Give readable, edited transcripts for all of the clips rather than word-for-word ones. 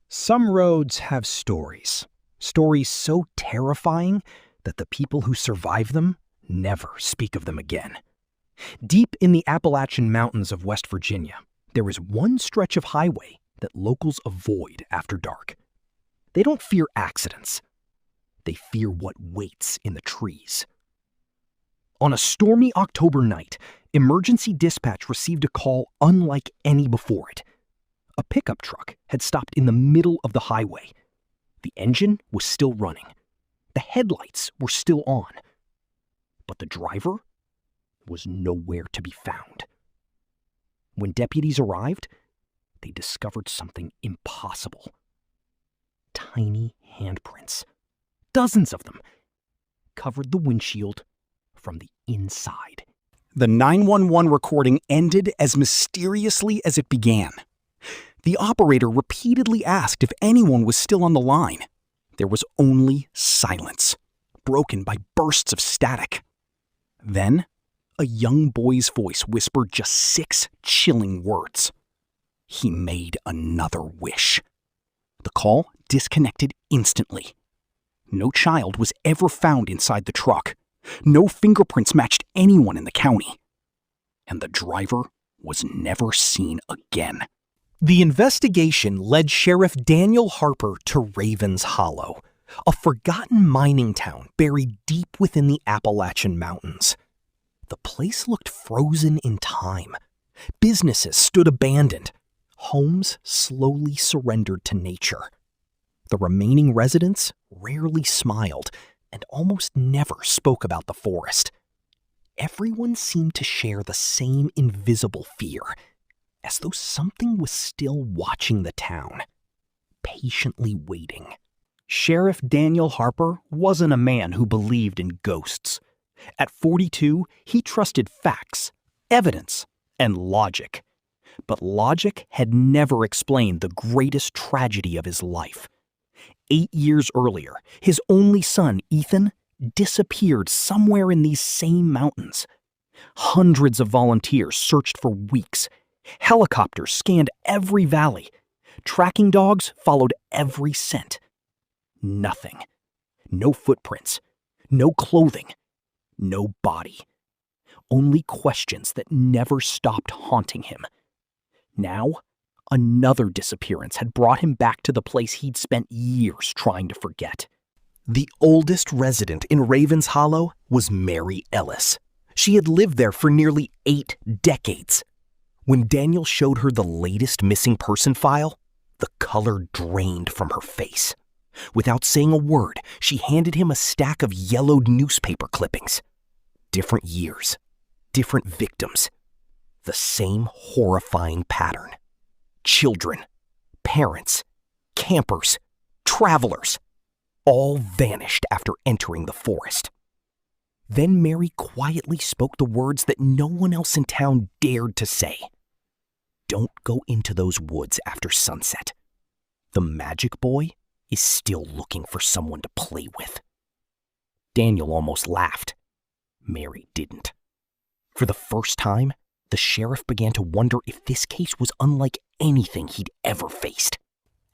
Some roads have stories. Stories so terrifying that the people who survive them never speak of them again. Deep in the Appalachian Mountains of West Virginia, there is one stretch of highway that locals avoid after dark. They don't fear accidents. They fear what waits in the trees. On a stormy October night, emergency dispatch received a call unlike any before it. A pickup truck had stopped in the middle of the highway. The engine was still running. The headlights were still on. But the driver was nowhere to be found. When deputies arrived, they discovered something impossible. Tiny handprints, dozens of them, covered the windshield from the inside. The 911 recording ended as mysteriously as it began. The operator repeatedly asked if anyone was still on the line. There was only silence, broken by bursts of static. Then, a young boy's voice whispered just 6 chilling words. He made another wish. The call disconnected instantly. No child was ever found inside the truck. No fingerprints matched anyone in the county. And the driver was never seen again. The investigation led Sheriff Daniel Harper to Ravens Hollow, a forgotten mining town buried deep within the Appalachian Mountains. The place looked frozen in time. Businesses stood abandoned. Homes slowly surrendered to nature. The remaining residents rarely smiled and almost never spoke about the forest. Everyone seemed to share the same invisible fear, as though something was still watching the town, patiently waiting. Sheriff Daniel Harper wasn't a man who believed in ghosts. At 42, he trusted facts, evidence, and logic. But logic had never explained the greatest tragedy of his life. 8 years earlier, his only son, Ethan, disappeared somewhere in these same mountains. Hundreds of volunteers searched for weeks. Helicopters scanned every valley. Tracking dogs followed every scent. Nothing. No footprints. No clothing. No body. Only questions that never stopped haunting him. Now, another disappearance had brought him back to the place he'd spent years trying to forget. The oldest resident in Ravens Hollow was Mary Ellis. She had lived there for nearly 8 decades. When Daniel showed her the latest missing person file, the color drained from her face. Without saying a word, she handed him a stack of yellowed newspaper clippings. Different years, different victims. The same horrifying pattern. Children, parents, campers, travelers, all vanished after entering the forest. Then Mary quietly spoke the words that no one else in town dared to say. Don't go into those woods after sunset. The magic boy is still looking for someone to play with. Daniel almost laughed. Mary didn't. For the first time, the sheriff began to wonder if this case was unlike anything he'd ever faced.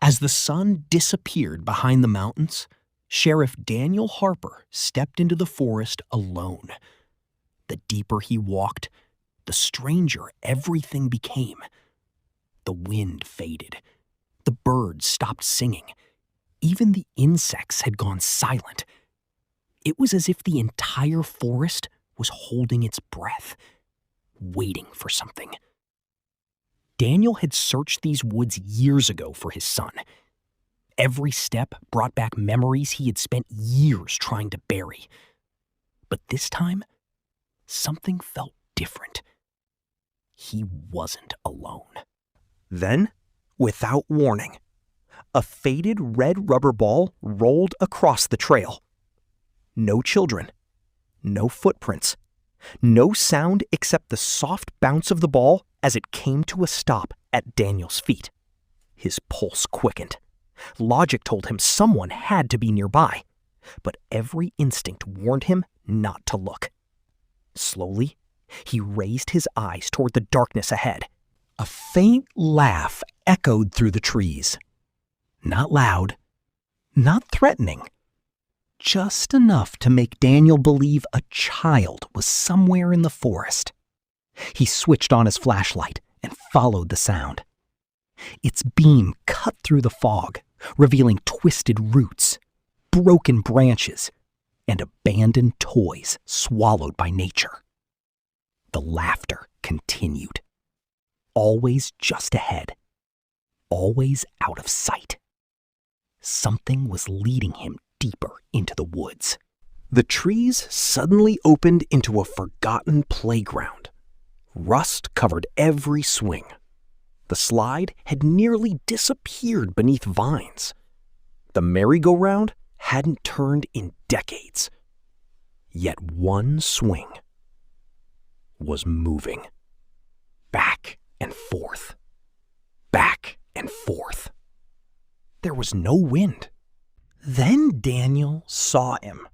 As the sun disappeared behind the mountains, Sheriff Daniel Harper stepped into the forest alone. The deeper he walked, the stranger everything became. The wind faded. The birds stopped singing. Even the insects had gone silent. It was as if the entire forest was holding its breath, waiting for something. Daniel had searched these woods years ago for his son. Every step brought back memories he had spent years trying to bury. But this time, something felt different. He wasn't alone. Then, without warning, a faded red rubber ball rolled across the trail. No children, no footprints, no sound except the soft bounce of the ball as it came to a stop at Daniel's feet. His pulse quickened. Logic told him someone had to be nearby, but every instinct warned him not to look. Slowly, he raised his eyes toward the darkness ahead. A faint laugh echoed through the trees. Not loud, not threatening. Just enough to make Daniel believe a child was somewhere in the forest. He switched on his flashlight and followed the sound. Its beam cut through the fog, revealing twisted roots, broken branches, and abandoned toys swallowed by nature. The laughter continued. Always just ahead. Always out of sight. Something was leading him deeper into the woods. The trees suddenly opened into a forgotten playground. Rust covered every swing. The slide had nearly disappeared beneath vines. The merry-go-round hadn't turned in decades. Yet one swing was moving. Back and forth. Back and forth. There was no wind. Then Daniel saw him.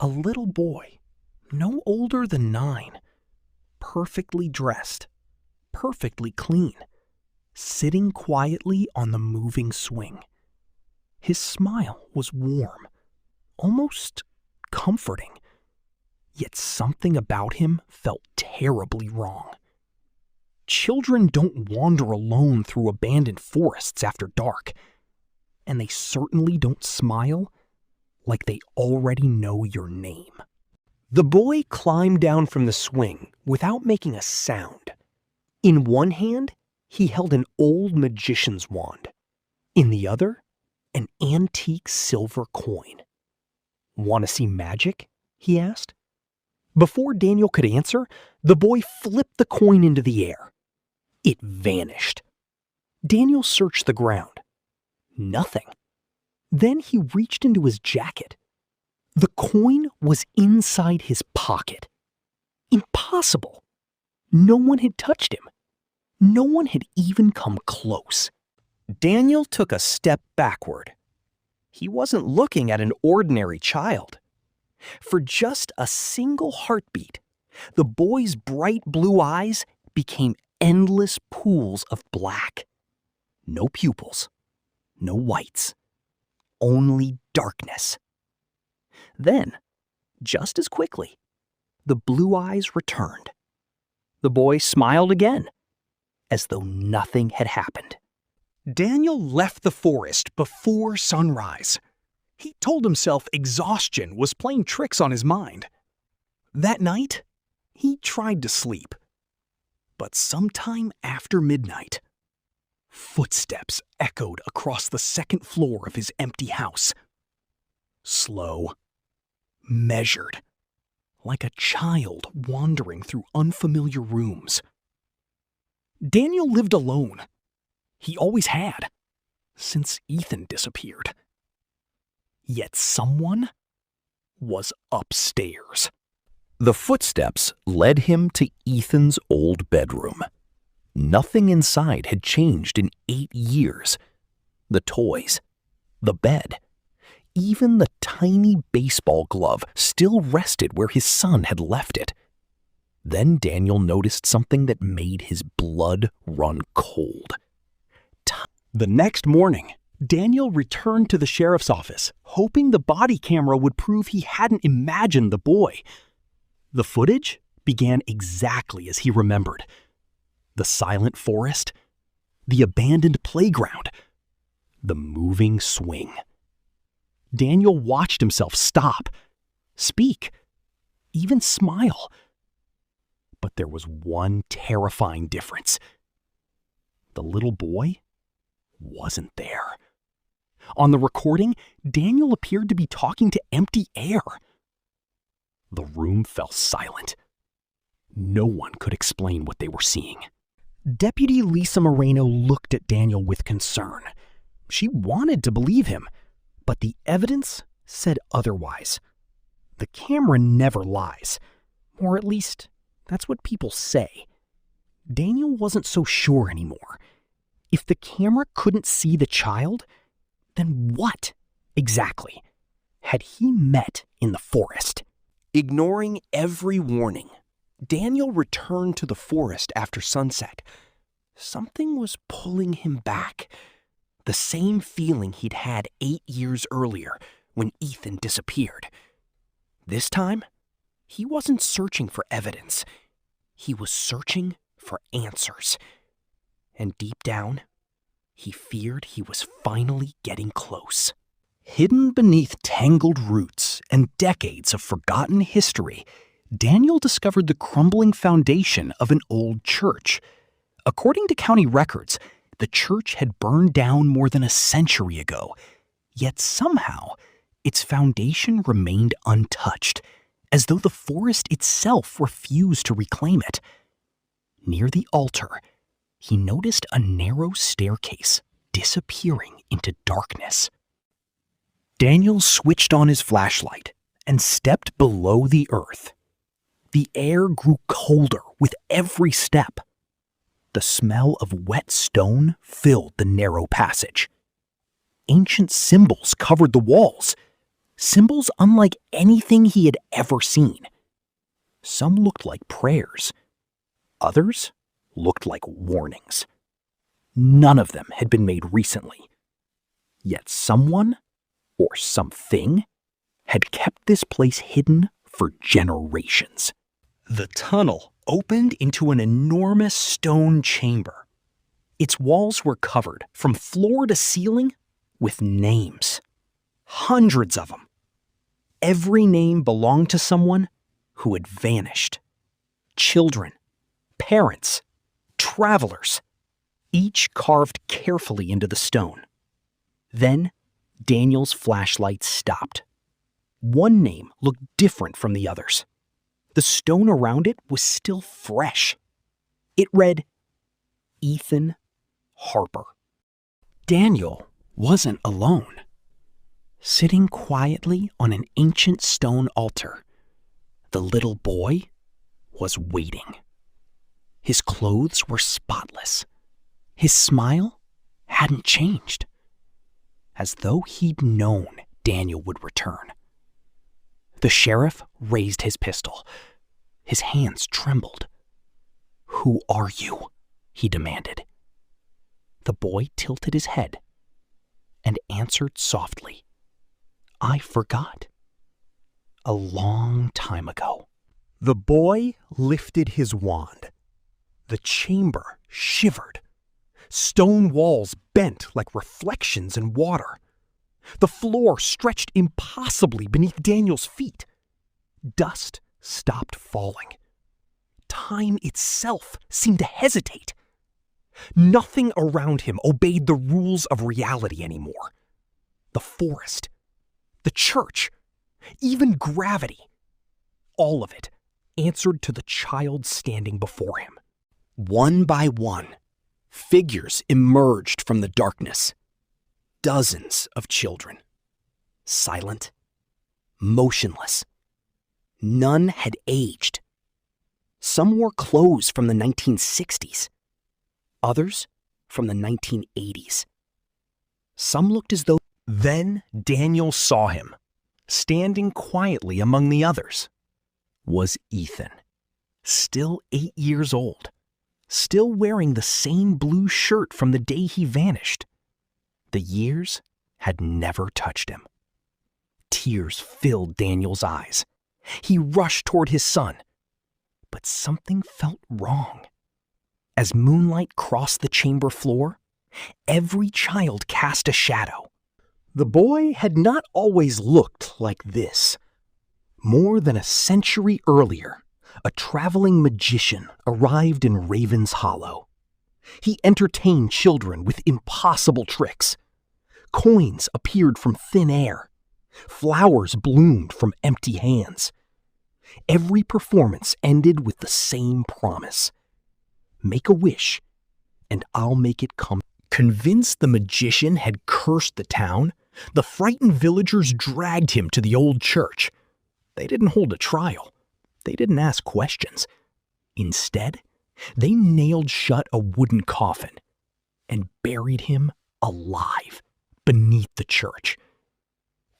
A little boy, no older than 9, perfectly dressed, perfectly clean, sitting quietly on the moving swing. His smile was warm, almost comforting, yet something about him felt terribly wrong. Children don't wander alone through abandoned forests after dark, and they certainly don't smile like they already know your name. The boy climbed down from the swing without making a sound. In one hand, he held an old magician's wand. In the other, an antique silver coin. "Want to see magic?" he asked. Before Daniel could answer, the boy flipped the coin into the air. It vanished. Daniel searched the ground. Nothing. Then he reached into his jacket. The coin was inside his pocket. Impossible. No one had touched him. No one had even come close. Daniel took a step backward. He wasn't looking at an ordinary child. For just a single heartbeat, the boy's bright blue eyes became endless pools of black. No pupils. No whites. Only darkness. Then, just as quickly, the blue eyes returned. The boy smiled again, as though nothing had happened. Daniel left the forest before sunrise. He told himself exhaustion was playing tricks on his mind. That night, he tried to sleep. But sometime after midnight, footsteps echoed across the second floor of his empty house. Slow, measured, like a child wandering through unfamiliar rooms. Daniel lived alone. He always had, since Ethan disappeared. Yet someone was upstairs. The footsteps led him to Ethan's old bedroom. Nothing inside had changed in 8 years. The toys, the bed, even the tiny baseball glove still rested where his son had left it. Then Daniel noticed something that made his blood run cold. The next morning, Daniel returned to the sheriff's office, hoping the body camera would prove he hadn't imagined the boy. The footage began exactly as he remembered. The silent forest, the abandoned playground, the moving swing. Daniel watched himself stop, speak, even smile. But there was one terrifying difference. The little boy wasn't there. On the recording, Daniel appeared to be talking to empty air. The room fell silent. No one could explain what they were seeing. Deputy Lisa Moreno looked at Daniel with concern. She wanted to believe him, but the evidence said otherwise. The camera never lies, or at least that's what people say. Daniel wasn't so sure anymore. If the camera couldn't see the child, then what, exactly, had he met in the forest? Ignoring every warning, Daniel returned to the forest after sunset. Something was pulling him back, The same feeling he'd had 8 years earlier when Ethan disappeared. This time, he wasn't searching for evidence. He was searching for answers. And deep down, he feared he was finally getting close. Hidden beneath tangled roots and decades of forgotten history, Daniel discovered the crumbling foundation of an old church. According to county records, the church had burned down more than a century ago, yet somehow its foundation remained untouched, as though the forest itself refused to reclaim it. Near the altar, he noticed a narrow staircase disappearing into darkness. Daniel switched on his flashlight and stepped below the earth. The air grew colder with every step. The smell of wet stone filled the narrow passage. Ancient symbols covered the walls, symbols unlike anything he had ever seen. Some looked like prayers. Others looked like warnings. None of them had been made recently. Yet someone, or something, had kept this place hidden for generations. The tunnel opened into an enormous stone chamber. Its walls were covered from floor to ceiling with names. Hundreds of them. Every name belonged to someone who had vanished. Children, parents, travelers, each carved carefully into the stone. Then Daniel's flashlight stopped. One name looked different from the others. The stone around it was still fresh. It read, Ethan Harper. Daniel wasn't alone. Sitting quietly on an ancient stone altar, the little boy was waiting. His clothes were spotless. His smile hadn't changed, as though he'd known Daniel would return. The sheriff raised his pistol. His hands trembled. "Who are you?" he demanded. The boy tilted his head and answered softly, "I forgot. A long time ago." The boy lifted his wand. The chamber shivered. Stone walls bent like reflections in water. The floor stretched impossibly beneath Daniel's feet. Dust stopped falling. Time itself seemed to hesitate. Nothing around him obeyed the rules of reality anymore. The forest, the church, even gravity, all of it answered to the child standing before him. One by one, figures emerged from the darkness. Dozens of children, silent, motionless. None had aged. Some wore clothes from the 1960s, others from the 1980s. Some looked as though... Then Daniel saw him, standing quietly among the others. Was Ethan, still 8 years old, still wearing the same blue shirt from the day he vanished. The years had never touched him. Tears filled Daniel's eyes. He rushed toward his son. But something felt wrong. As moonlight crossed the chamber floor, every child cast a shadow. The boy had not always looked like this. More than a century earlier, a traveling magician arrived in Raven's Hollow. He entertained children with impossible tricks. Coins appeared from thin air. Flowers bloomed from empty hands. Every performance ended with the same promise. Make a wish, and I'll make it come. Convinced the magician had cursed the town, the frightened villagers dragged him to the old church. They didn't hold a trial. They didn't ask questions. Instead, they nailed shut a wooden coffin and buried him alive beneath the church.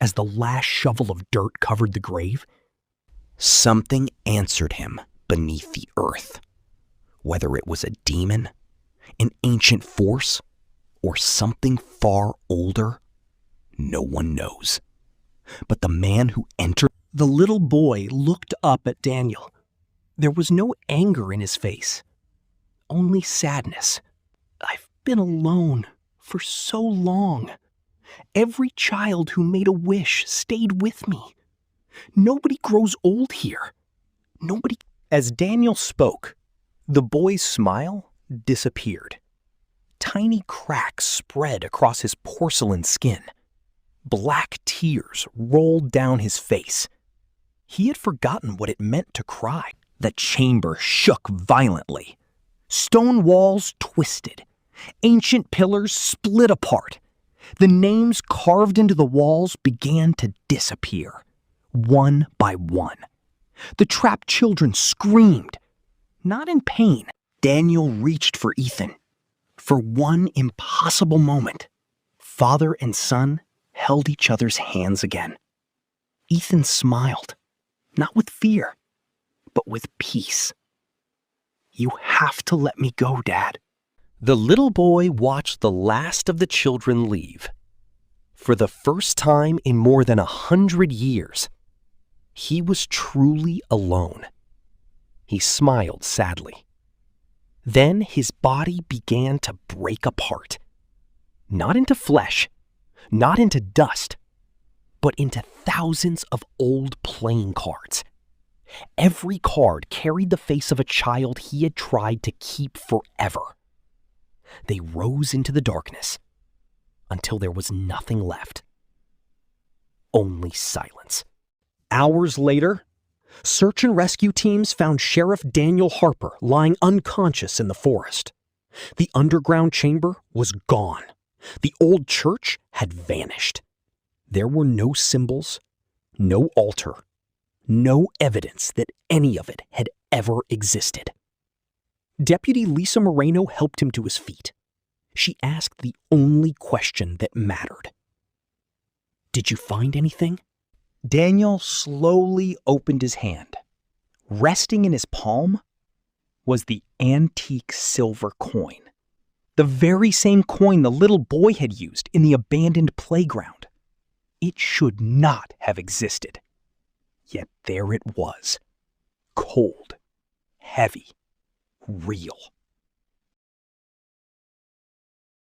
As the last shovel of dirt covered the grave, something answered him beneath the earth. Whether it was a demon, an ancient force, or something far older? No one knows. But the man who entered... The little boy looked up at Daniel. There was no anger in his face, only sadness. I've been alone for so long. Every child who made a wish stayed with me. Nobody grows old here. Nobody... As Daniel spoke, the boy's smile disappeared. Tiny cracks spread across his porcelain skin. Black tears rolled down his face. He had forgotten what it meant to cry. The chamber shook violently. Stone walls twisted. Ancient pillars split apart. The names carved into the walls began to disappear, one by one. The trapped children screamed, not in pain. Daniel reached for Ethan. For one impossible moment, father and son held each other's hands again. Ethan smiled, not with fear, but with peace. "You have to let me go, Dad." The little boy watched the last of the children leave. For the first time in more than 100 years, he was truly alone. He smiled sadly. Then his body began to break apart. Not into flesh, not into dust, but into thousands of old playing cards. Every card carried the face of a child he had tried to keep forever. They rose into the darkness until there was nothing left. Only silence. Hours later, search and rescue teams found Sheriff Daniel Harper lying unconscious in the forest. The underground chamber was gone. The old church had vanished. There were no symbols, no altar, no evidence that any of it had ever existed. Deputy Lisa Moreno helped him to his feet. She asked the only question that mattered. "Did you find anything?" Daniel slowly opened his hand. Resting in his palm was the antique silver coin. The very same coin the little boy had used in the abandoned playground. It should not have existed. Yet there it was. Cold, heavy, real.